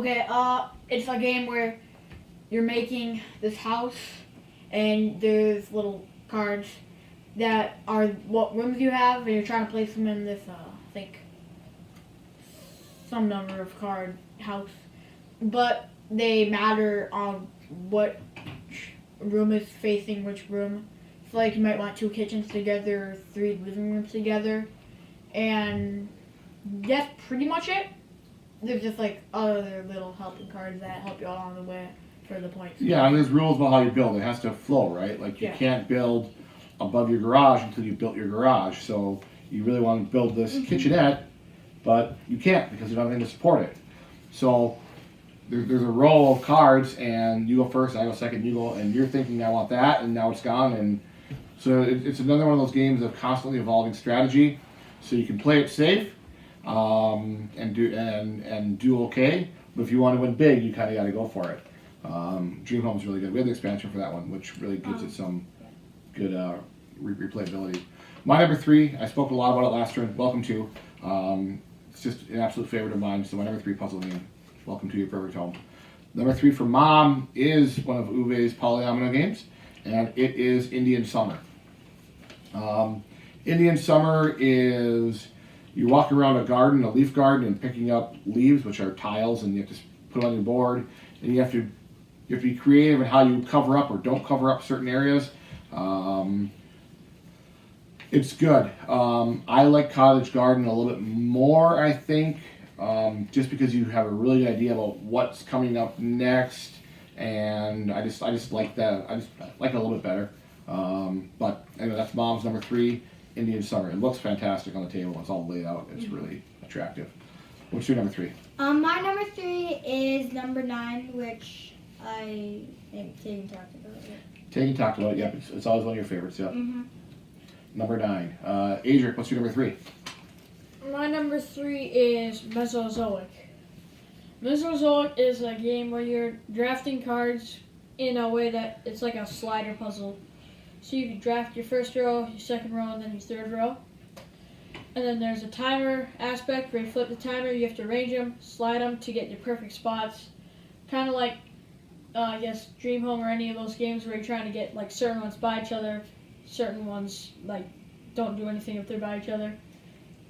Okay, it's a game where you're making this house, and there's little cards that are what rooms you have, and you're trying to place them in this, I think, some number of card house. But they matter on what room is facing which room. So, like, you might want 2 kitchens together, 3 living rooms together, and that's pretty much it. There's just, like, other little helping cards that help you along the way for the points. Yeah, and there's rules about how you build. It has to flow, right? Like, you can't build above your garage until you've built your garage. So you really want to build this kitchenette, but you can't because you don't have anything to support it. So there's a row of cards, and you go first, I go second, you go, and you're thinking, I want that, and now it's gone. And so it's another one of those games of constantly evolving strategy. So you can play it safe and do okay. But if you want to win big, you kind of got to go for it. Dream Home's really good. We have the expansion for that one, which really gives it some good replayability. My number 3, I spoke a lot about it last turn. Welcome to. It's just an absolute favorite of mine. So my number 3 puzzle game. Welcome to your perfect home. Number 3 for Mom is one of Uwe's Polyomino games, and it is Indian Summer. Indian Summer is you walk around a garden, a leaf garden, and picking up leaves, which are tiles, and you have to put on your board, and you have to be creative in how you cover up or don't cover up certain areas. It's good. I like Cottage Garden a little bit more, I think, just because you have a really good idea about what's coming up next, and I just like that. I just like it a little bit better. But anyway, that's Mom's number 3, Indian Summer. It looks fantastic on the table. It's all laid out. It's really attractive. What's your number 3? My number 3 is number 9, which I think Tegan talked about it. Tegan talked about it. Yep, it's always one of your favorites. Yep. Number 9. Adric, what's your number 3? My number 3 is Mesozoic. Mesozoic is a game where you're drafting cards in a way that it's like a slider puzzle. So you can draft your first row, your second row, and then your third row. And then there's a timer aspect where you flip the timer, you have to arrange them, slide them to get your perfect spots. Kind of like, I guess, Dream Home or any of those games where you're trying to get like certain ones by each other, certain ones like don't do anything if they're by each other.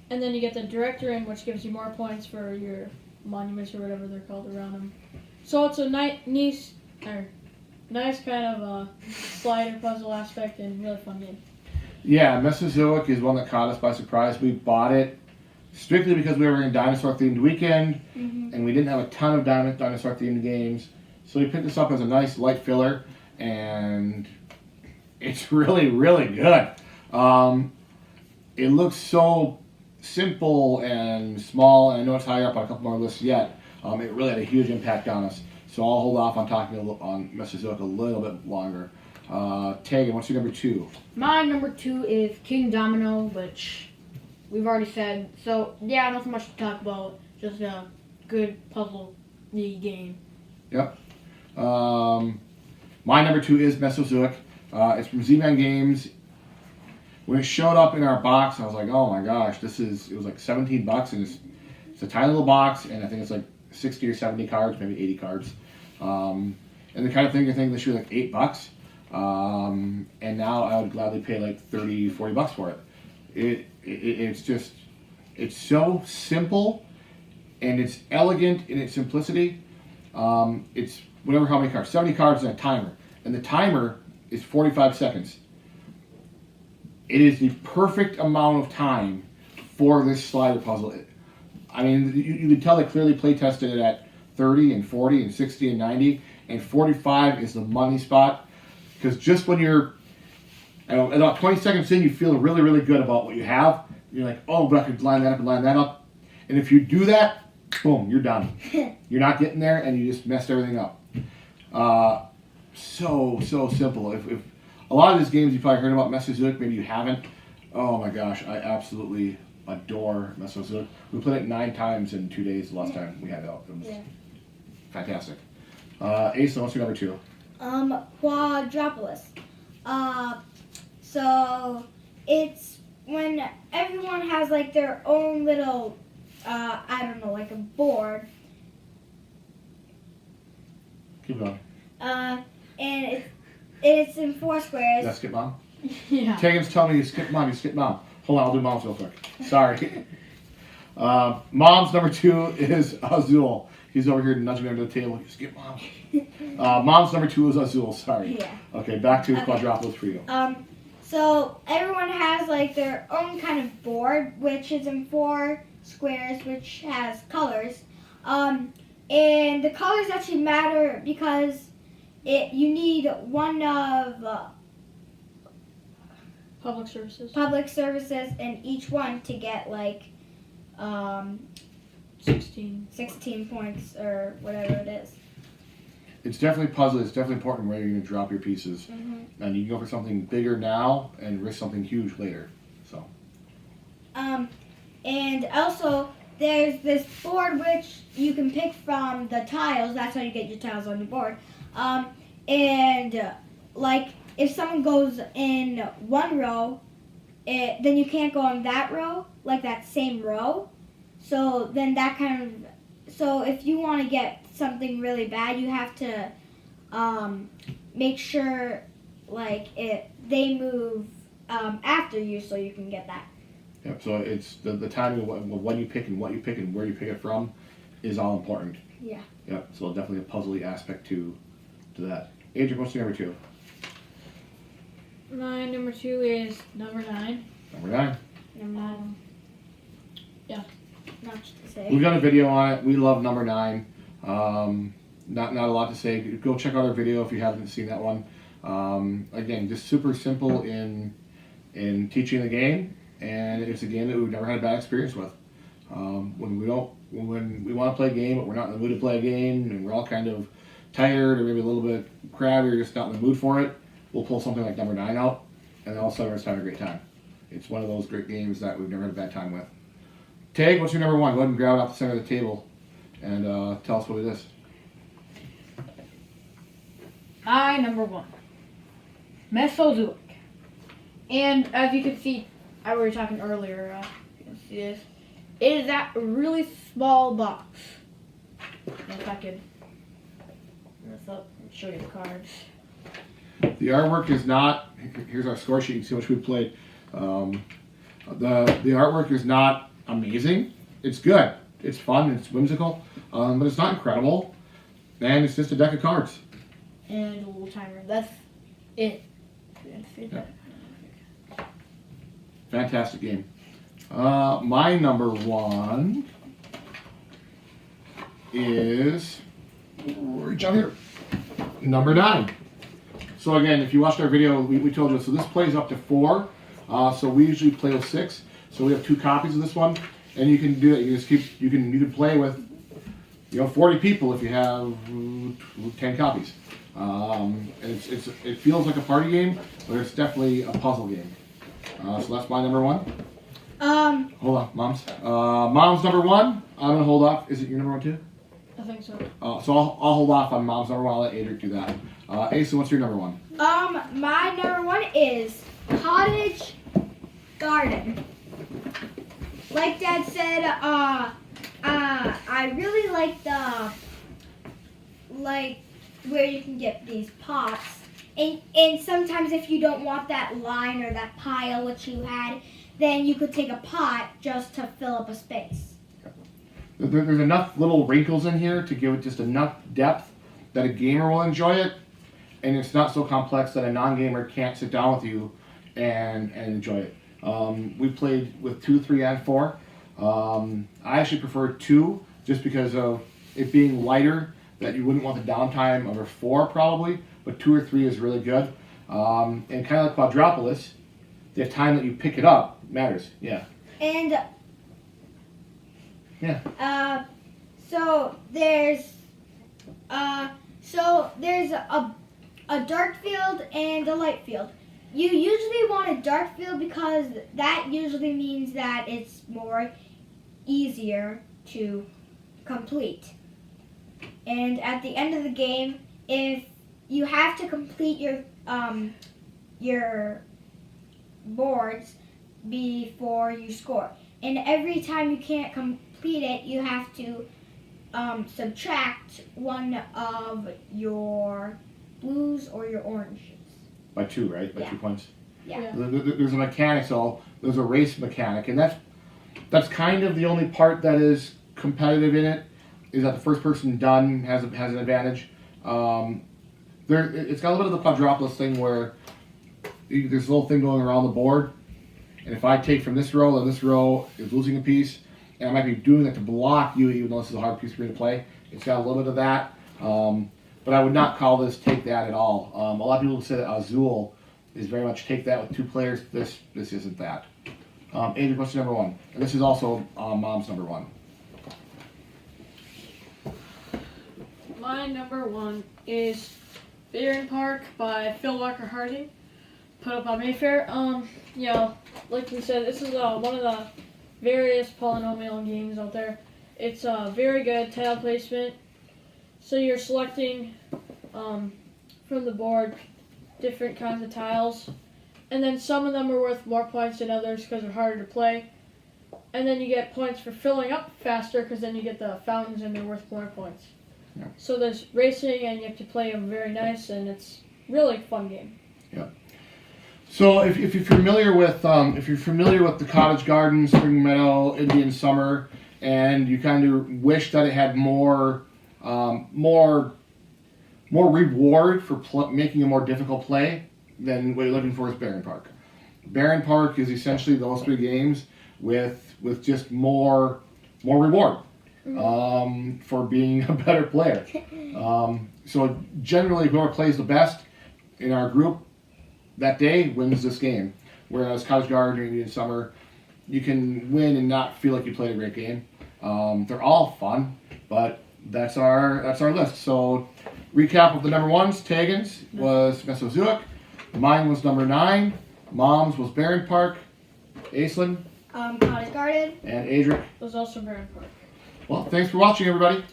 And then you get the director in, which gives you more points for your monuments or whatever they're called around them. So it's a nice kind of slider puzzle aspect and really fun game. Yeah, Mesozoic is one that caught us by surprise. We bought it strictly because we were in dinosaur-themed weekend, and we didn't have a ton of dinosaur-themed games. So we picked this up as a nice light filler, and it's really, really good. It looks so simple and small, and I know it's higher up on a couple more lists yet. It really had a huge impact on us. So I'll hold off on talking on Mesozoic a little bit longer. Tegan, what's your number 2? My number 2 is King Domino, which we've already said. So, yeah, not so much to talk about. Just a good puzzle game. Yep. My number 2 is Mesozoic. It's from Z-Man Games. When it showed up in our box, I was like, oh my gosh, it was like $17, and it's a tiny little box, and I think it's like 60 or 70 cards, maybe 80 cards. And the kind of thing you're thinking this should be like $8. And now I would gladly pay like $30, $40 for it. It's so simple, and it's elegant in its simplicity. It's whatever, how many cards, 70 cards and a timer, and the timer is 45 seconds. It is the perfect amount of time for this slider puzzle. I mean, you can tell they clearly play tested it at 30 and 40 and 60 and 90, and 45 is the money spot. Because just when you're about 20 seconds in, you feel really, really good about what you have. You're like, oh, but I could line that up and line that up. And if you do that, boom, you're done. You're not getting there, and you just messed everything up. So simple. If a lot of these games you've probably heard about Mesozoic, maybe you haven't. Oh my gosh, I absolutely adore Mesozoic. We played it 9 times in 2 days the last time we had it out. It was fantastic. Asa, what's your number 2? Quadropolis. So it's when everyone has like their own little, I don't know, like a board, Keep going. And it's in 4 squares. Did I skip mom? Yeah. Tegan's telling me you skipped mom. You skipped mom. Hold on, I'll do mom's real quick. Sorry. Mom's number 2 is Azul. He's over here nudging me under the table. You skipped mom. Mom's number 2 is Azul. Sorry. Yeah. Okay, back to Okay. Quadropolis for you. So everyone has like their own kind of board, which is in 4 squares, which has colors. And the colors actually matter because you need one of Public services. public services in each one to get like 16. 16 points or whatever it is. It's definitely puzzle. It's definitely important where you're going to drop your pieces. Mm-hmm. And you can go for something bigger now and risk something huge later. So. And also there's this board which you can pick from the tiles. That's how you get your tiles on the board. Like if someone goes in one row, then you can't go on that row, like that same row. So then that kind of, so if you want to get something really bad, you have to make sure like they move after you so you can get that. Yep. So it's the timing of when you pick and what you pick and where you pick it from is all important. Yeah. Yep. So definitely a puzzly aspect to that. Adrian, what's your number 2? My number 2 is number 9. Number 9. Not much to say. We've done a video on it. We love number 9. Not a lot to say. Go check out our video if you haven't seen that one. Again, just super simple in teaching the game, and it's a game that we've never had a bad experience with. When we want to play a game, but we're not in the mood to play a game, and we're all kind of tired or maybe a little bit crabby or just not in the mood for it, we'll pull something like number 9 out, and then all of a sudden we're just having a great time. It's one of those great games that we've never had a bad time with. Tag, what's your number 1? Go ahead and grab it off the center of the table and tell us what it is. My number 1, Mesozoic. And as you can see, we were talking earlier, you can see this. It is that really small box. If I could move this up and show you the cards. The artwork is not. Here's our score sheet. You can see how much we played. The artwork is not amazing. It's good. It's fun. It's whimsical, but it's not incredible. And it's just a deck of cards. And a little timer. That's it. Yeah. Fantastic game. My number 1 is reach out here. Number 9. So again, if you watched our video, we told you. So this plays up to 4. So we usually play with 6. So we have 2 copies of this one, and you can do it. You just keep. You can play with 40 people if you have 10 copies. And it feels like a party game, but it's definitely a puzzle game. So that's my number 1. Hold on, Mom's. Mom's number 1. I'm gonna hold off. Is it your number 1 too? I think so. So I'll hold off on Mom's number 1. I'll let Adrian do that. Asa, what's your number 1? My number 1 is Cottage Garden. Like Dad said, I really like where you can get these pots. And sometimes if you don't want that line or that pile which you had, then you could take a pot just to fill up a space. There's enough little wrinkles in here to give it just enough depth that a gamer will enjoy it, and it's not so complex that a non-gamer can't sit down with you and enjoy it. We played with 2, 3, and 4. I actually prefer 2 just because of it being lighter, that you wouldn't want the downtime of a 4 probably, but 2 or 3 is really good. And kind of like Quadropolis, the time that you pick it up matters. Yeah. And Yeah. so there's a dark field and a light field. You usually want a dark field because that usually means that it's more easier to complete. And at the end of the game, if you have to complete your boards before you score, and every time you can't complete it, you have to subtract one of your blues or your oranges. By 2, right? By Yeah. 2 points. Yeah. There's a mechanic, so there's a race mechanic, and that's kind of the only part that is competitive in it. Is that the first person done has an advantage. It's got a little bit of the quadropolis thing where there's a little thing going around the board, and if I take from this row, then this row is losing a piece, and I might be doing it to block you, even though this is a hard piece for me to play. It's got a little bit of that, but I would not call this take that at all. A lot of people say that Azul is very much take that with 2 players. This isn't that. Adrian, what's your number 1? And this is also Mom's number 1. My number 1 is Baron Park by Phil Walker Harding, put up on Mayfair. Like we said, this is one of the various polynomial games out there. It's very good tile placement. So you're selecting from the board different kinds of tiles, and then some of them are worth more points than others because they're harder to play. And then you get points for filling up faster because then you get the fountains and they're worth more points. Yeah. So there's racing and you have to play them very nice, and it's really a fun game. So if you're familiar with the Cottage Garden, Spring Meadow, Indian Summer, and you kind of wish that it had more reward for making a more difficult play, then what you're looking for is Baron Park. Baron Park is essentially those 3 games with just more reward for being a better player. So generally, whoever plays the best in our group that day wins this game. Whereas Cottage Garden or Indian Summer, you can win and not feel like you played a great game. They're all fun, but that's our list. So recap of the number 1s. Tegan's was Mesozoic. Mine was number 9. Mom's was Baron Park. Aislinn. Cottage Garden. And Adric. There's also Baron Park. Well, thanks for watching, everybody.